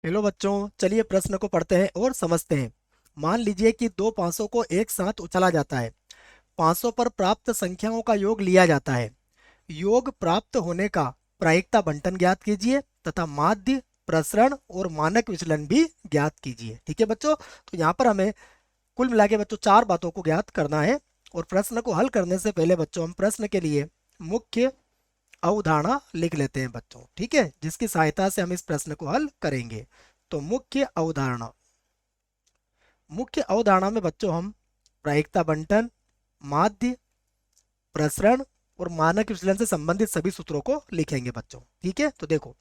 Hello बच्चों, चलिए प्रश्न को पढ़ते हैं और समझते हैं। मान लीजिए कि दो 500 को एक साथ उछला जाता है। 500 पर प्राप्त संख्याओं का योग लिया जाता है। योग प्राप्त होने का प्रायिकता बंटन ज्ञात कीजिए तथा माध्य, प्रसरण और मानक विचलन भी ज्ञात कीजिए। ठीक है बच्चों, तो यहाँ पर हमें कुल मिला के बच्चों चार बातों को ज्ञात करना है। और प्रश्न को हल करने से पहले बच्चों हम प्रश्न के लिए मुख्य अवधारणा लिख लेते हैं बच्चों, ठीक है, जिसकी सहायता से हम इस प्रश्न को हल करेंगे। तो मुख्य अवधारणा में बच्चों हम प्रायिकता बंटन, माध्य, प्रसरण और मानक विचलन से संबंधित सभी सूत्रों को लिखेंगे बच्चों। ठीक है, तो देखो,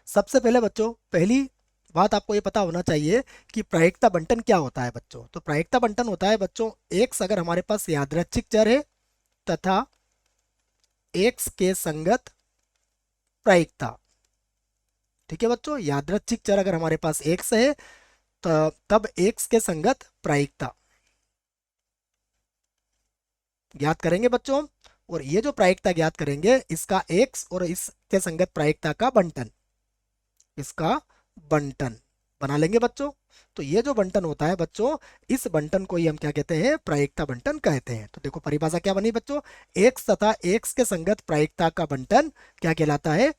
सबसे पहले बच्चों पहली बात आपको ये पता होना चाहिए कि प्रायिकता बंटन क्या होता है बच्चों। तो प्रायिकता बंटन होता है बच्चों एक्स अगर हमारे पास यादृच्छिक चर है तथा एक्स के संगत प्रायिकता। ठीक है बच्चों, यादृच्छिक चर अगर हमारे पास एक्स है तब एक्स के संगत प्रायिकता ज्ञात करेंगे बच्चों। और ये जो प्रायिकता ज्ञात करेंगे इसका एक्स और इसके संगत प्रायिकता का बंटन, इसका बंटन बना लेंगे बच्चों। तो ये जो बंटन होता है बच्चों, इस बंटन को ही हम क्या कहते हैं, प्रायिकता बंटन कहते हैं। तो देखो परिभाषा क्या बनी बच्चों, एक्स तथा एक्स के संगत प्रायिकता का बंटन क्या कहलाता है,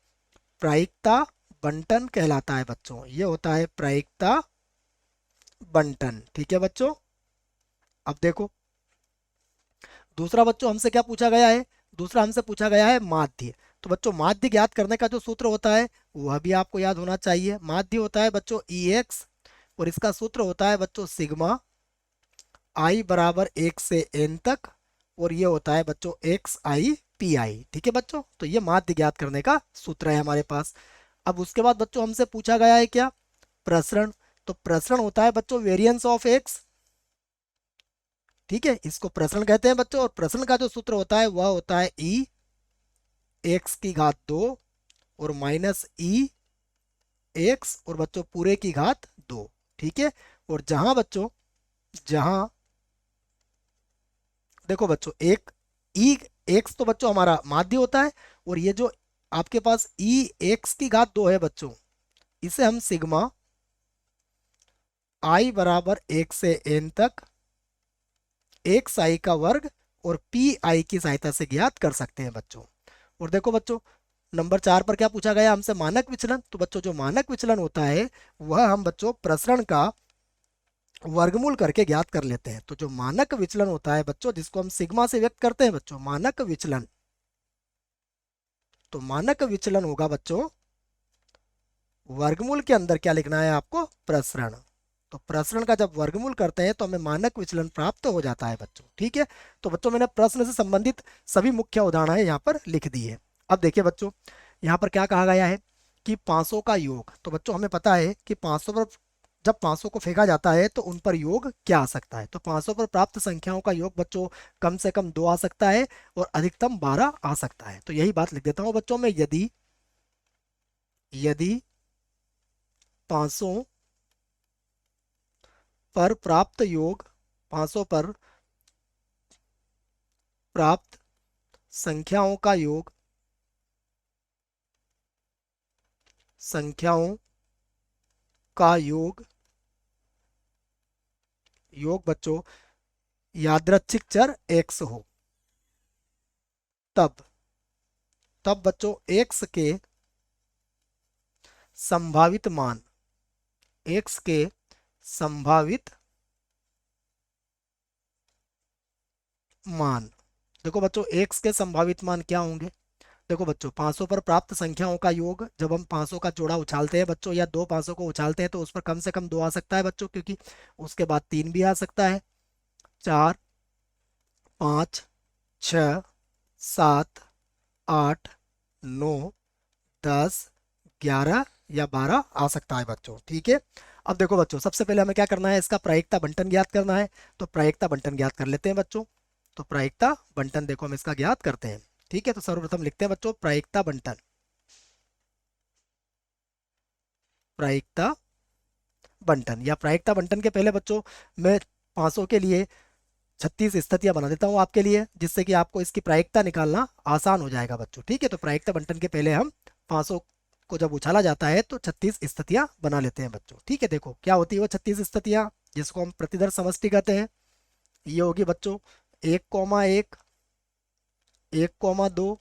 प्रायिकता बंटन कहलाता है बच्चों। ये होता है प्रायिकता बंटन। ठीक है बच्चों, अब देखो दूसरा बच्चों हमसे क्या पूछा गया है, दूसरा हमसे पूछा गया है माध्य। तो बच्चों माध्य ज्ञात करने का जो सूत्र होता है वह भी आपको याद होना चाहिए। माध्य होता है बच्चों ई एक्स और इसका सूत्र होता है बच्चों सिग्मा आई बराबर 1 से n तक, और ये होता है बच्चों एक्स आई पी आई। ठीक है बच्चों, तो ये माध्य ज्ञात करने का सूत्र है हमारे पास। अब उसके बाद बच्चों हमसे पूछा गया है क्या, प्रसरण। तो प्रसरण होता है बच्चों वेरिएंस ऑफ एक्स। ठीक है, इसको प्रसरण कहते हैं बच्चों। और प्रसरण का जो सूत्र होता है वह होता है ई एक्स की घात 2 और माइनस ई एक्स और बच्चों पूरे की घात 2। ठीक है, और जहां देखो बच्चों एक ई एक्स तो बच्चों हमारा माध्य होता है, और ये जो आपके पास ई एक्स की घात 2 है बच्चों, इसे हम सिग्मा आई बराबर 1 से n तक एक्स आई का वर्ग और पी आई की सहायता से ज्ञात कर सकते हैं बच्चों। और देखो बच्चों नंबर 4 पर क्या पूछा गया हमसे, मानक विचलन। तो बच्चों जो मानक विचलन होता है वह हम बच्चों प्रसरण का वर्गमूल करके ज्ञात कर लेते हैं। तो जो मानक विचलन होता है बच्चों, जिसको हम सिग्मा से व्यक्त करते हैं बच्चों, मानक विचलन। तो मानक विचलन होगा बच्चों वर्गमूल के अंदर क्या लिखना है आपको, प्रसरण। तो प्रसरण का जब वर्गमूल करते हैं तो हमें मानक विचलन प्राप्त हो जाता है बच्चों। ठीक है, तो बच्चों मैंने प्रश्न से संबंधित सभी मुख्य उदाहरणें यहाँ पर लिख दी है। अब देखिए बच्चों यहाँ पर क्या कहा गया है कि 500 का योग। तो बच्चों हमें पता है कि 500 पर जब 500 को फेंका जाता है तो उन पर योग क्या आ सकता है। तो 500 पर प्राप्त संख्याओं का योग बच्चों कम से कम 2 आ सकता है और अधिकतम 12 आ सकता है। तो यही बात लिख देता हूँ बच्चों में, यदि यदि 500 पर प्राप्त योग, 500 पर प्राप्त संख्याओं का योग, संख्याओं का योग बच्चों यादृच्छिक चर x हो, तब तब बच्चों x के संभावित मान, x के संभावित मान, देखो बच्चों x के संभावित मान क्या होंगे। देखो बच्चों 500 पर प्राप्त संख्याओं का योग, जब हम 500 का जोड़ा उछालते हैं बच्चों या दो 500 को उछालते हैं तो उस पर कम से कम 2 आ सकता है बच्चों, क्योंकि उसके बाद 3 भी आ सकता है, 4, 5, 6, 7, 8, 9, 10, 11 या 12 आ सकता है बच्चों। ठीक है, अब देखो बच्चों सबसे पहले हमें क्या करना है, इसका प्रायिकता बंटन ज्ञात करना है। तो प्रायिकता बंटन ज्ञात कर लेते हैं बच्चों। तो प्रायिकता बंटन देखो हम इसका ज्ञात करते हैं। ठीक है, तो सर्वप्रथम लिखते हैं बच्चों प्रायिकता बंटन। प्रायिकता बंटन या प्रायिकता बंटन के पहले बच्चों मैं 500 के लिए 36 स्थितियां बना देता हूं आपके लिए, जिससे कि आपको इसकी प्रायिकता निकालना आसान हो जाएगा बच्चों। ठीक है, तो प्रायिकता बंटन के पहले हम 500 को जब उछाला जाता है तो 36 स्थितियां बना लेते हैं बच्चों। ठीक है, देखो क्या होती है वो 36 स्थितियां, जिसको हम प्रतिदर समष्टि कहते हैं। ये होगी बच्चों 1,1, 1,2,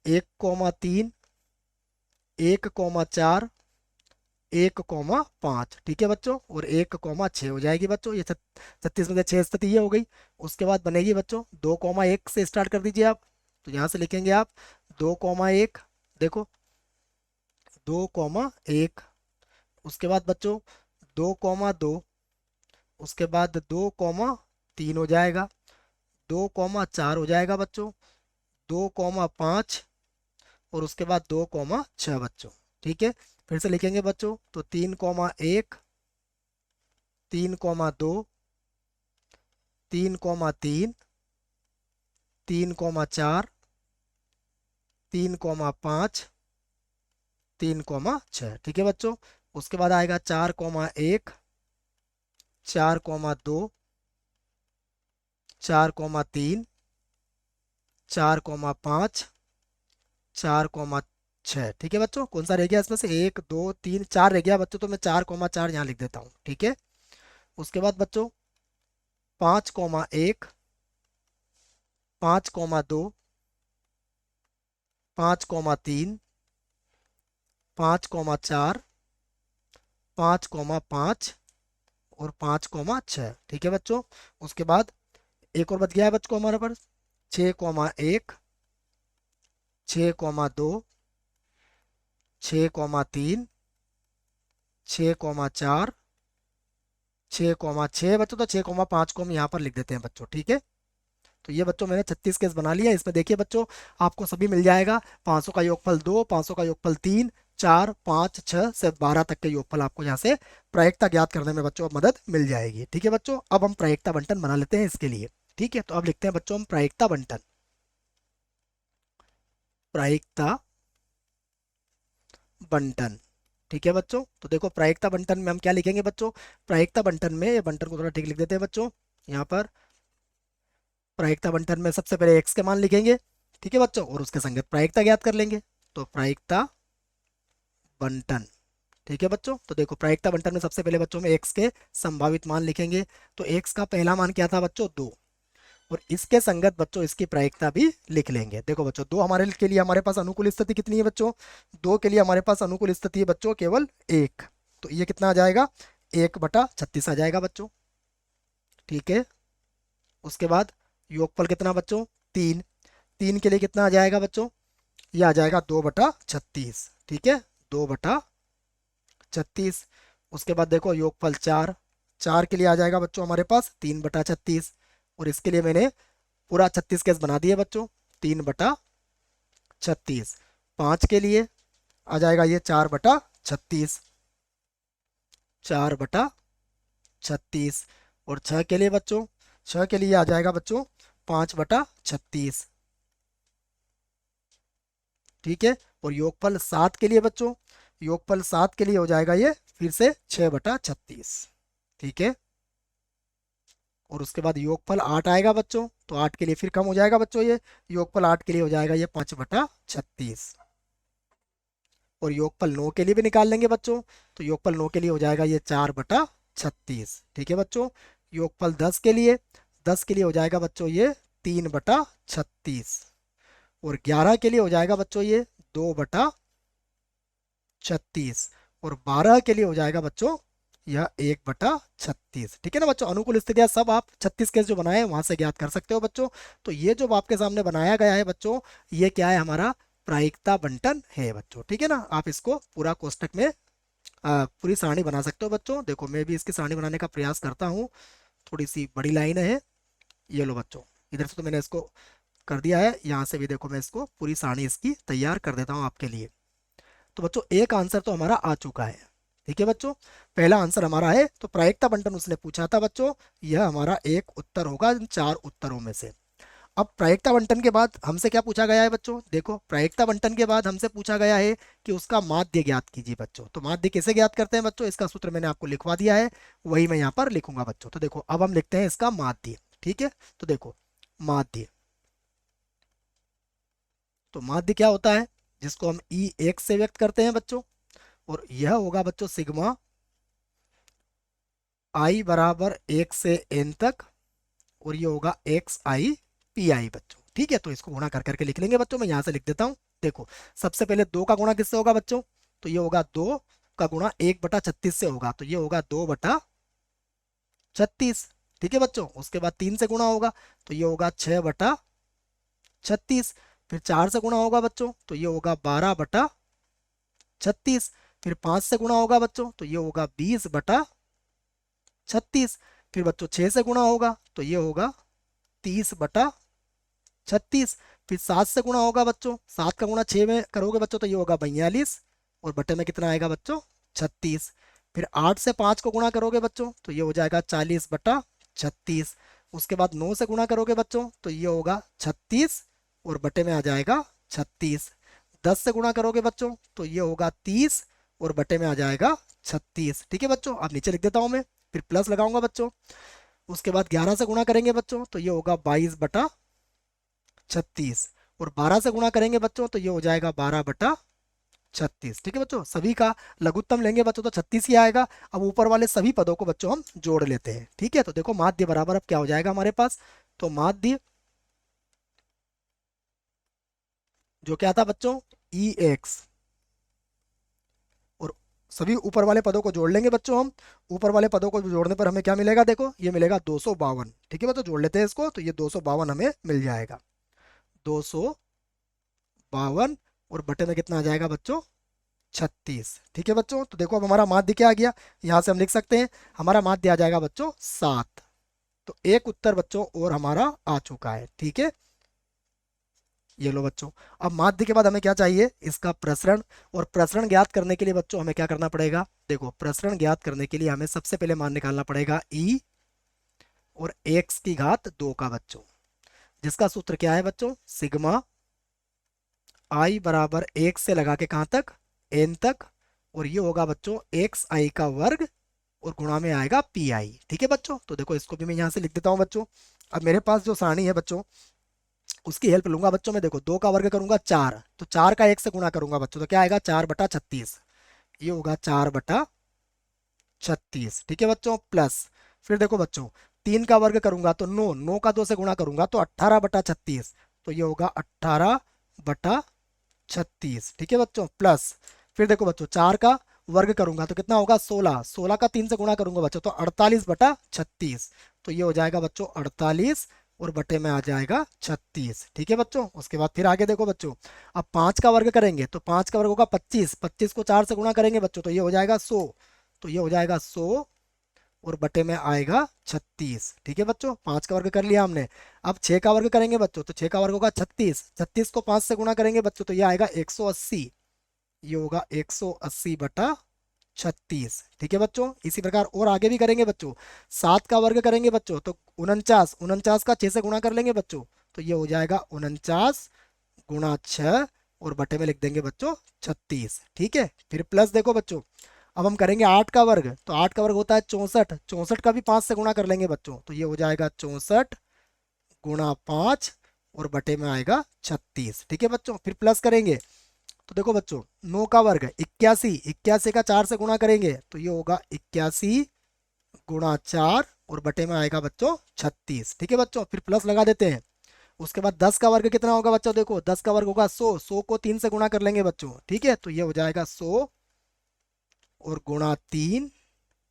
1,3, 1,4, 1,5। ठीक है बच्चों, और 1,6 हो जाएगी बच्चों। ये 36 में से 6 स्थिति ये हो गई। उसके बाद बनेगी बच्चों 2,1 से स्टार्ट कर दीजिए आप। तो यहाँ से लिखेंगे आप 2,1, देखो 2,1। उसके बाद बच्चों 2,2, उसके बाद 2,3 हो जाएगा, 2,4 हो जाएगा बच्चों, 2,5, और उसके बाद 2,6 बच्चों। ठीक है, फिर से लिखेंगे बच्चों तो 3,1, 3,2, 3,3, 3,4, 3,5, 3,6। ठीक है बच्चों, उसके बाद आएगा 4,1, 4,2, 4,3, 4,5, 4,6। ठीक है बच्चों, कौन सा रह गया इसमें से, 1, 2, 3, 4 रह गया बच्चों, तो मैं 4,4 यहाँ लिख देता हूँ। ठीक है, उसके बाद बच्चों 5,1, 5,2, 5,3, 5,4, 5,5, और 5,6। ठीक है बच्चों, उसके बाद एक और बच गया है बच्चों हमारे पास 6,1, 6,2, 6,3, 6,4, 6,6 बच्चों, तो 6,5 को हम यहाँ पर लिख देते हैं बच्चों। ठीक है, तो ये बच्चों मैंने 36 केस बना लिया। इसमें देखिए बच्चों आपको सभी मिल जाएगा। 500 का योगफल 2, 500 का योगफल 3, 4, 5, 6 से 12 तक के योगफल आपको यहाँ से प्रायिकता ज्ञात करने में बच्चों अब मदद मिल जाएगी। ठीक है बच्चों, अब हम प्रायिकता बंटन बना लेते हैं इसके लिए। ठीक है, तो अब लिखते हैं बच्चों हम प्रायिकता बंटन। प्रायिकता बंटन। ठीक है बच्चों, तो देखो प्रायिकता बंटन में हम क्या लिखेंगे बच्चों। प्रायिकता बंटन में, ये बंटन को थोड़ा ठीक लिख देते हैं बच्चों यहाँ पर। प्रायिकता बंटन में सबसे पहले x के मान लिखेंगे। ठीक है बच्चों, और उसके संगत प्रायिकता ज्ञात कर लेंगे। तो प्रायिकता बंटन। ठीक है बच्चों, तो देखो प्रायिकता बंटन में सबसे पहले बच्चों में x के संभावित मान लिखेंगे। तो x का पहला मान क्या था बच्चों, 2, और इसके संगत बच्चों इसकी प्रायिकता भी लिख लेंगे। देखो बच्चों 2 हमारे के लिए हमारे पास अनुकूल स्थिति कितनी है बच्चों, 2 के लिए हमारे पास अनुकूल स्थिति है बच्चों केवल 1। तो ये कितना आ जाएगा, 1/36 आ जाएगा बच्चों। ठीक है, उसके बाद योगफल कितना बच्चों, 3। 3 के लिए कितना आ जाएगा बच्चों, ये आ जाएगा 2/36। ठीक है, 2/36। उसके बाद देखो योगफल 4। 4 के लिए आ जाएगा बच्चों हमारे पास 3/36, और इसके लिए मैंने पूरा 36 केस बना दिए बच्चों, 3/36। 5 के लिए आ जाएगा ये 4/36, 4/36। और 6 के लिए बच्चों, 6 के लिए आ जाएगा बच्चों 5/36। ठीक है, और योगफल 7 के लिए बच्चों, योगफल 7 के लिए हो जाएगा ये फिर से 6/36। ठीक है, और उसके बाद योगफल 8 आएगा बच्चों, तो 8 के लिए फिर कम हो जाएगा बच्चों, ये योगफल 8 के लिए हो जाएगा ये 5/36। और योगफल 9 के लिए भी निकाल लेंगे बच्चों, तो योगफल 9 के लिए हो जाएगा ये 4/36। ठीक है बच्चों, योगफल 10 के लिए, 10 के लिए हो जाएगा बच्चों ये 3/36। और 11 के लिए हो जाएगा बच्चों ये 2/36। और 12 के लिए हो जाएगा बच्चों यह 1/36। ठीक है ना बच्चों, अनुकूल स्थितियां सब आप 36 केस जो बनाए हैं वहां से ज्ञात कर सकते हो बच्चों। तो ये जो आपके सामने बनाया गया है बच्चों, ये क्या है, हमारा प्रायिकता बंटन है बच्चों। ठीक है ना, आप इसको पूरा कोष्टक में पूरी सारणी बना सकते हो बच्चों। देखो मैं भी इसकी सारणी बनाने का प्रयास करता हूँ। थोड़ी सी बड़ी लाइन है, ये लो बच्चों, इधर से तो मैंने इसको कर दिया है, यहाँ से भी देखो मैं इसको पूरी सारणी इसकी तैयार कर देता हूँ आपके लिए। तो बच्चों एक आंसर तो हमारा आ चुका है। ठीक है बच्चों, पहला आंसर हमारा है, तो प्रायिकता बंटन उसने पूछा था बच्चों, यह हमारा एक उत्तर होगा इन 4 उत्तरों में से। अब प्रायिकता बंटन के बाद हमसे क्या पूछा गया है बच्चों, देखो प्रायिकता बंटन के बाद हमसे पूछा गया है कि उसका माध्य ज्ञात कीजिए बच्चों। तो माध्य कैसे ज्ञात करते हैं बच्चों, इसका सूत्र मैंने आपको लिखवा दिया है, वही मैं यहाँ पर लिखूंगा बच्चों। तो देखो अब हम लिखते हैं इसका माध्य। ठीक है, तो देखो माध्य, तो माध्य क्या होता है, जिसको हम ई एक्स से व्यक्त करते हैं बच्चों। और यह होगा बच्चों सिग्मा आई बराबर 1 से n तक, और ये होगा एक्स आई पी आई बच्चों। ठीक है, तो इसको गुणा कर करके लिख लेंगे बच्चों। मैं यहाँ से लिख देता हूँ। देखो, सबसे पहले 2 का गुणा किससे होगा बच्चों? तो ये होगा 2 का गुणा 1/36 से होगा, तो ये होगा 2/36। ठीक है बच्चों, उसके बाद 3 से गुणा होगा तो ये होगा 6/36। फिर 4 से गुणा होगा बच्चों तो ये होगा 12/36। फिर 5 से गुणा होगा बच्चों तो ये होगा 20/36। फिर बच्चों 6 से गुणा होगा तो ये होगा 30/36। फिर 7 से गुणा होगा बच्चों, 7 का गुणा 6 में करोगे बच्चों तो ये होगा 42, और बटे में कितना आएगा बच्चों? 36। फिर 8 से 5 को गुणा करोगे बच्चों तो ये हो जाएगा 40/36। उसके बाद 9 से गुणा करोगे बच्चों तो ये होगा 36, और बटे में आ जाएगा 36। 10 से गुणा करोगे बच्चों तो ये होगा 30, और बटे में आ जाएगा 36। ठीक है बच्चों, अब नीचे लिख देता हूँ मैं, फिर प्लस लगाऊंगा बच्चों। उसके बाद 11 से गुणा करेंगे बच्चों तो ये होगा 22/36, और 12 से गुणा करेंगे बच्चों तो ये हो जाएगा 12/36। ठीक है बच्चों, सभी का लघुत्तम लेंगे बच्चों तो 36 ही आएगा। अब ऊपर वाले सभी पदों को बच्चों हम जोड़ लेते हैं। ठीक है, तो देखो माध्य बराबर अब क्या हो जाएगा हमारे पास? तो माध्य जो क्या था बच्चों? ई एक्स, और सभी ऊपर वाले पदों को जोड़ लेंगे बच्चों हम। ऊपर वाले पदों को जोड़ने पर हमें क्या मिलेगा? देखो, ये मिलेगा 252। ठीक है बच्चों, जोड़ लेते हैं इसको, तो ये 252 हमें मिल जाएगा। 252, और बटे में कितना आ जाएगा बच्चों? 36। ठीक है बच्चों, तो देखो अब हमारा माध्य क्या आ गया, यहाँ से हम लिख सकते हैं हमारा माध्य आ जाएगा बच्चों 7। तो एक उत्तर बच्चों और हमारा आ चुका है। ठीक है, ये लो बच्चों। अब माध्य के बाद हमें क्या चाहिए? इसका प्रसरण। और प्रसरण ज्ञात करने के लिए बच्चों हमें क्या करना पड़ेगा? देखो, प्रसरण ज्ञात करने के लिए हमें सबसे पहले मान निकालना पड़ेगा ई और एक्स की घात 2 का बच्चों, जिसका सूत्र क्या है बच्चों? सिग्मा आई बराबर 1 से लगा के कहाँ तक? एन तक, और ये होगा बच्चों एक्स आई का वर्ग, और गुणा में आएगा पी आई। ठीक है बच्चों, तो देखो इसको भी मैं यहाँ से लिख देता हूँ बच्चों। अब मेरे पास जो सारणी है बच्चों, उसकी हेल्प लूंगा बच्चों। मैं देखो 2 का वर्ग करूंगा 4, तो 4 का 1 से गुणा करूंगा बच्चों तो क्या आएगा? 4/36। ये होगा 4/36। ठीक है बच्चों, प्लस फिर देखो बच्चों 3 का वर्ग करूंगा तो 9, 9 का 2 से गुणा करूंगा तो 18/36, तो ये होगा 18/36। ठीक है बच्चों, प्लस फिर देखो बच्चों 4 का वर्ग करूंगा तो कितना होगा? 16, 16 का 3 से गुणा करूंगा बच्चों तो 48/36, तो ये हो जाएगा बच्चों 48, और बटे में आ जाएगा 36। ठीक है बच्चों, उसके बाद फिर आगे देखो बच्चों, अब 5 का वर्ग करेंगे तो 5 का वर्ग होगा 25, 25 को 4 से गुणा करेंगे बच्चों तो ये हो जाएगा 100, तो ये हो जाएगा 100, और बटे में आएगा 36। ठीक है बच्चों, 5 का वर्ग कर लिया हमने। अब 6 का वर्ग करेंगे बच्चों तो 6 का वर्ग होगा 36, 36 को 5 से गुणा करेंगे बच्चों तो ये आएगा 180, ये होगा 180/36। ठीक है बच्चों, इसी प्रकार और आगे भी करेंगे बच्चों। 7 का वर्ग करेंगे बच्चों तो 49, 49 का 6 से गुणा कर लेंगे बच्चों तो ये हो जाएगा 49 × 6, और बटे में लिख देंगे बच्चों 36। ठीक है, फिर प्लस देखो बच्चों, अब हम करेंगे 8 का वर्ग, तो 8 का वर्ग होता है 64, 64 का भी 5 से गुणा कर लेंगे बच्चों तो ये हो जाएगा 64 × 5, और बटे में आएगा 36। ठीक है बच्चों, फिर प्लस करेंगे तो देखो बच्चों 9 का वर्ग 81, 81 का 4 से गुणा करेंगे तो ये होगा 81 × 4, और बटे में आएगा बच्चों 36। ठीक है बच्चों, फिर प्लस लगा देते हैं। उसके बाद 10 का वर्ग कितना होगा बच्चों? देखो 10 का वर्ग होगा 100, 100 को 3 से गुणा कर लेंगे बच्चों। ठीक है, तो ये हो जाएगा 100, और गुणा 3,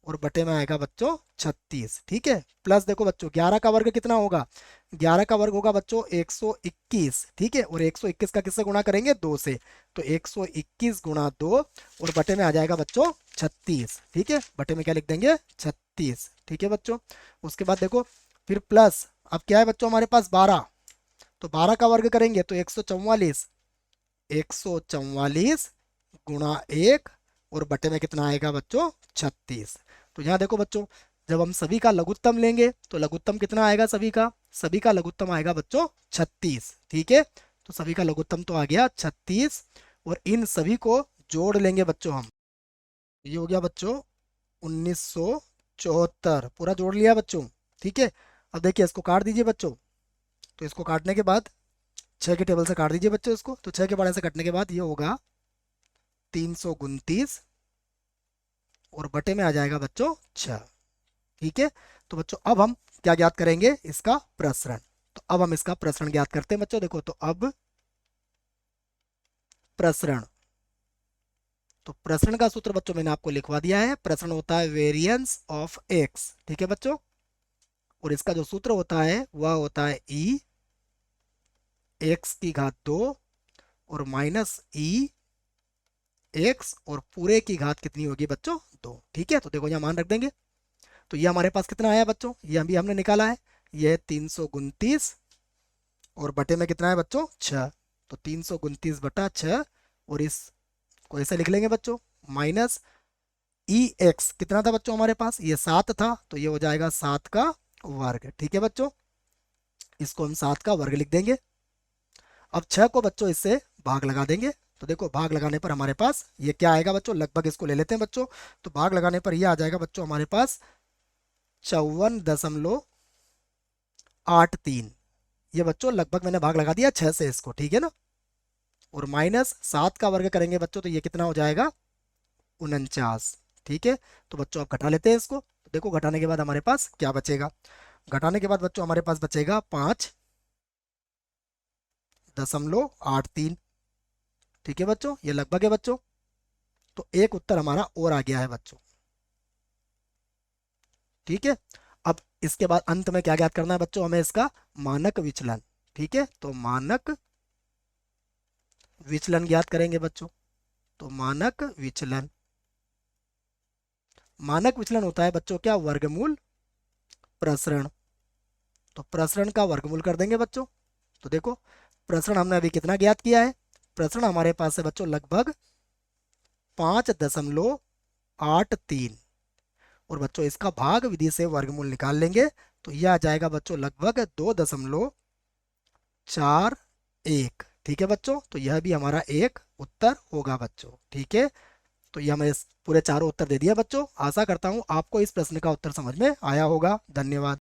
और बटे में आएगा बच्चों 36। ठीक है, प्लस देखो बच्चों 11 का वर्ग कितना होगा? 11 का वर्ग होगा बच्चों 121। ठीक है, और 121 का किससे गुणा करेंगे? 2 से, तो 121 × 2, और बटे में आ जाएगा बच्चों 36। ठीक है, बटे में क्या लिख देंगे? 36। ठीक है बच्चों, उसके बाद देखो फिर प्लस, अब क्या है बच्चों हमारे पास? 12, तो 12 का वर्ग करेंगे तो 144, 144 × 1, और बटे में कितना आएगा बच्चों? 36। तो यहाँ देखो बच्चों, जब हम सभी का लघुत्तम लेंगे तो लघुत्तम कितना आएगा? सभी का लघुत्तम आएगा बच्चों 36। ठीक है, तो सभी का लघुत्तम तो आ गया 36, और इन सभी को जोड़ लेंगे बच्चों हम। ये हो गया बच्चों 1974, पूरा जोड़ लिया बच्चों। ठीक है, अब देखिए इसको काट दीजिए बच्चों। तो इसको काटने के बाद छः के टेबल से काट दीजिए बच्चों इसको। तो छः के पाड़े से कटने के बाद ये होगा 329 और बटे में आ जाएगा बच्चों 6। ठीक है। तो बच्चों अब हम क्या ज्ञात करेंगे, इसका प्रसरण। तो अब हम इसका प्रसरण ज्ञात करते हैं बच्चों। देखो, तो अब प्रसरण, तो प्रसरण का सूत्र बच्चों मैंने आपको लिखवा दिया है। प्रसरण होता है वेरिएंस ऑफ एक्स। ठीक है बच्चों। और इसका जो सूत्र होता है वह होता है ई एक्स की घात 2 और माइनस ई एक्स और पूरे की घात कितनी होगी बच्चों, 2। ठीक है। तो देखो यहाँ मान रख देंगे। तो ये हमारे पास कितना आया बच्चों, ये अभी हमने निकाला है। ये 329 और बटे में कितना है बच्चों, 6। तो 329 बटा 6 और इसको ऐसे लिख लेंगे बच्चों, माइनस ई एक्स कितना था बच्चों हमारे पास, ये 7 था। तो ये हो जाएगा 7 का वर्ग। ठीक है बच्चों। इसको हम 7 का वर्ग लिख देंगे। अब 6 को बच्चों इससे भाग लगा देंगे। तो देखो भाग लगाने पर हमारे पास ये क्या आएगा बच्चों, लगभग इसको ले लेते हैं बच्चों। तो भाग लगाने पर ये आ जाएगा बच्चों हमारे पास 54.83। ये बच्चों लगभग मैंने भाग लगा दिया 6 से इसको। ठीक है ना। और माइनस 7 का वर्ग करेंगे बच्चों तो ये कितना हो जाएगा, 49। ठीक है। तो बच्चों आप घटा लेते हैं इसको। तो देखो घटाने के बाद हमारे पास क्या बचेगा, घटाने के बाद बच्चों हमारे पास बचेगा 5.83। ठीक है बच्चों, ये लगभग है बच्चों। तो एक उत्तर हमारा और आ गया है बच्चों। ठीक है। अब इसके बाद अंत में क्या ज्ञात करना है बच्चों, हमें इसका मानक विचलन। ठीक है। तो मानक विचलन ज्ञात करेंगे बच्चों। तो मानक विचलन होता है बच्चों क्या, वर्गमूल प्रसरण। तो प्रसरण का वर्गमूल कर देंगे बच्चों। तो देखो प्रसरण हमने अभी कितना ज्ञात किया है, प्रसरण हमारे पास है बच्चों लगभग 5.83। और बच्चों इसका भाग विधि से वर्गमूल निकाल लेंगे तो यह आ जाएगा बच्चों लगभग 2.41। ठीक है बच्चों। तो यह भी हमारा एक उत्तर होगा बच्चों। ठीक है। तो ये हमें पूरे चारों उत्तर दे दिया बच्चों। आशा करता हूं आपको इस प्रश्न का उत्तर समझ में आया होगा। धन्यवाद।